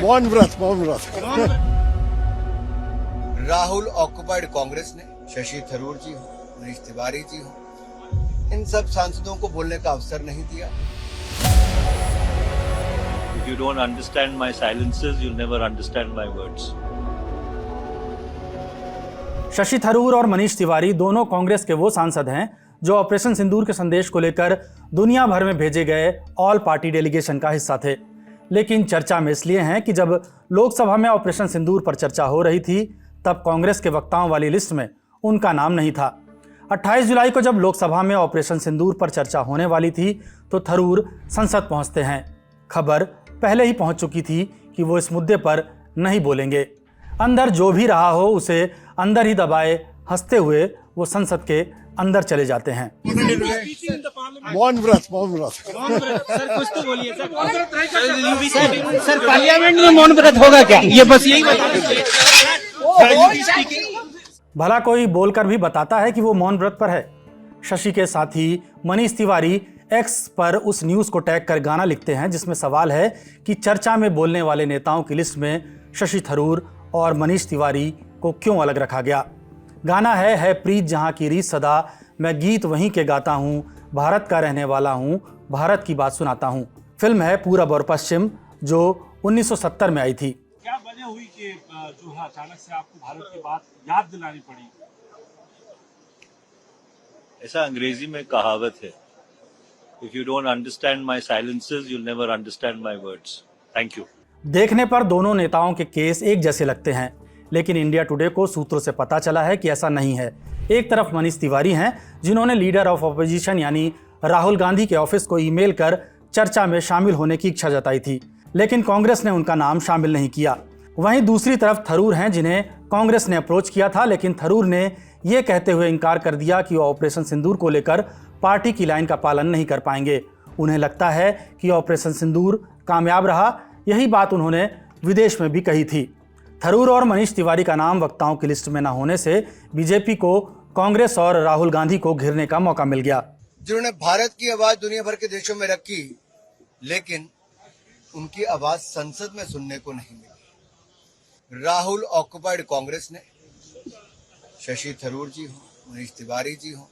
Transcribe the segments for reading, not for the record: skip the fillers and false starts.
मौन व्रत। राहुल ऑक्युपाइड कांग्रेस ने शशि थरूर जी हो, मनीष तिवारी जी हो, इन सब सांसदों को बोलने का अवसर नहीं दिया। If you don't understand my silences, you'll never understand my words. Shashi Tharoor और मनीष तिवारी दोनों कांग्रेस के वो सांसद हैं जो ऑपरेशन सिंदूर के संदेश को लेकर दुनिया भर में भेजे गए ऑल पार्टी डेलीगेशन का हिस्सा थे। लेकिन चर्चा में इसलिए हैं कि जब लोकसभा में ऑपरेशन सिंदूर पर चर्चा हो रही थी तब कांग्रेस के वक्ताओं वाली लिस्ट में उनका नाम नहीं था। 28 जुलाई को जब लोकसभा में ऑपरेशन सिंदूर पर चर्चा होने वाली थी तो थरूर संसद पहुंचते हैं। खबर पहले ही पहुंच चुकी थी कि वो इस मुद्दे पर नहीं बोलेंगे। अंदर जो भी रहा हो उसे अंदर ही दबाए हंसते हुए वो संसद के अंदर चले जाते हैं। मौन व्रत। सर कुछ तो बोलिए सर पार्लियामेंट में मौन व्रत होगा क्या? ये बस यही भला कोई बोलकर भी बताता है कि वो मौन व्रत पर है। शशि के साथी मनीष तिवारी एक्स पर उस न्यूज़ को टैग कर गाना लिखते हैं जिसमें सवाल है कि चर्चा में बोलने वाले नेताओं की लिस्ट में शशि थरूर और मनीष तिवारी को क्यों अलग रखा गया। गाना है प्रीत जहाँ की रीत सदा, मैं गीत वहीं के गाता हूँ, भारत का रहने वाला हूँ, भारत की बात सुनाता हूँ। फिल्म है पूरब और पश्चिम जो 1970 में आई थी। क्या वजह हुई कि जो है अचानक से आपको भारत की बात याद दिलानी पड़ी? ऐसा अंग्रेजी में कहावत है, If you don't understand my silences, you'll never understand my words. Thank you. देखने पर दोनों नेताओं के केस एक जैसे लगते हैं, लेकिन इंडिया टुडे को सूत्रों से पता चला है कि ऐसा नहीं है। एक तरफ मनीष तिवारी हैं जिन्होंने लीडर ऑफ ऑपोजिशन यानी राहुल गांधी के ऑफिस को ईमेल कर चर्चा में शामिल होने की इच्छा जताई थी, लेकिन कांग्रेस ने उनका नाम शामिल नहीं किया। वहीं दूसरी तरफ थरूर हैं जिन्हें कांग्रेस ने अप्रोच किया था, लेकिन थरूर ने यह कहते हुए इनकार कर दिया कि वो ऑपरेशन सिंदूर को लेकर पार्टी की लाइन का पालन नहीं कर पाएंगे। उन्हें लगता है कि ऑपरेशन सिंदूर कामयाब रहा। यही बात उन्होंने विदेश में भी कही थी। थरूर और मनीष तिवारी का नाम वक्ताओं की लिस्ट में न होने से बीजेपी को कांग्रेस और राहुल गांधी को घेरने का मौका मिल गया, जिन्होंने भारत की आवाज दुनिया भर के देशों में रखी, लेकिन उनकी आवाज संसद में सुनने को नहीं मिली। राहुल ऑक्युपाइड कांग्रेस ने शशि थरूर जी हो, मनीष तिवारी जी हो,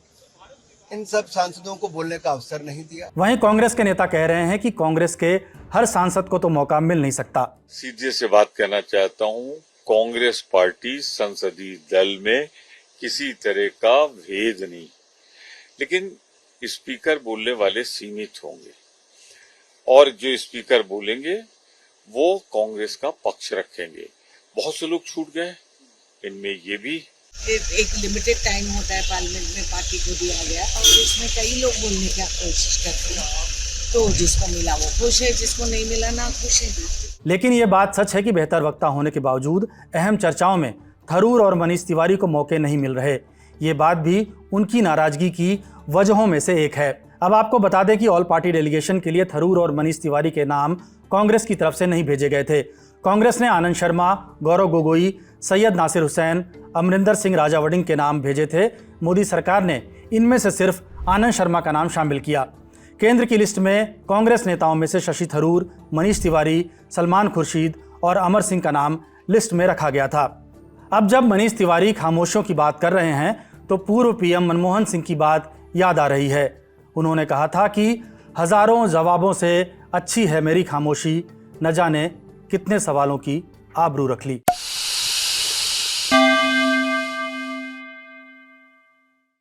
इन सब सांसदों को बोलने का अवसर नहीं दिया। वहीं कांग्रेस के नेता कह रहे हैं कि कांग्रेस के हर सांसद को तो मौका मिल नहीं सकता। सीधे से बात कहना चाहता हूं, कांग्रेस पार्टी संसदीय दल में किसी तरह का भेद नहीं, लेकिन स्पीकर बोलने वाले सीमित होंगे और जो स्पीकर बोलेंगे वो कांग्रेस का पक्ष रखेंगे। बहुत से लोग छूट गए, इनमें ये भी एक लिमिटेड टाइम होता है पार्लियामेंट में, पार्टी को दिया गया और इसमें कई लोग बोलने की कोशिश करते हैं, तो जिसको मिला वो खुश है, जिसको नहीं मिला ना खुश है। लेकिन ये बात सच है कि बेहतर वक्ता होने के बावजूद अहम चर्चाओं में थरूर और मनीष तिवारी को मौके नहीं मिल रहे। ये बात भी उनकी नाराजगी की वजहों में से एक है। अब आपको बता दें कि ऑल पार्टी डेलीगेशन के लिए थरूर और मनीष तिवारी के नाम कांग्रेस की तरफ से नहीं भेजे गए थे। कांग्रेस ने आनंद शर्मा, गौरव गोगोई, सैयद नासिर हुसैन, अमरिंदर सिंह राजावड़िंग के नाम भेजे थे। मोदी सरकार ने इनमें से सिर्फ आनंद शर्मा का नाम शामिल किया। केंद्र की लिस्ट में कांग्रेस नेताओं में से शशि थरूर, मनीष तिवारी, सलमान खुर्शीद और अमर सिंह का नाम लिस्ट में रखा गया था। अब जब मनीष तिवारी खामोशियों की बात कर रहे हैं तो पूर्व पीएम मनमोहन सिंह की बात याद आ रही है। उन्होंने कहा था कि हजारों जवाबों से अच्छी है मेरी खामोशी, न जाने कितने सवालों की आबरू रख ली।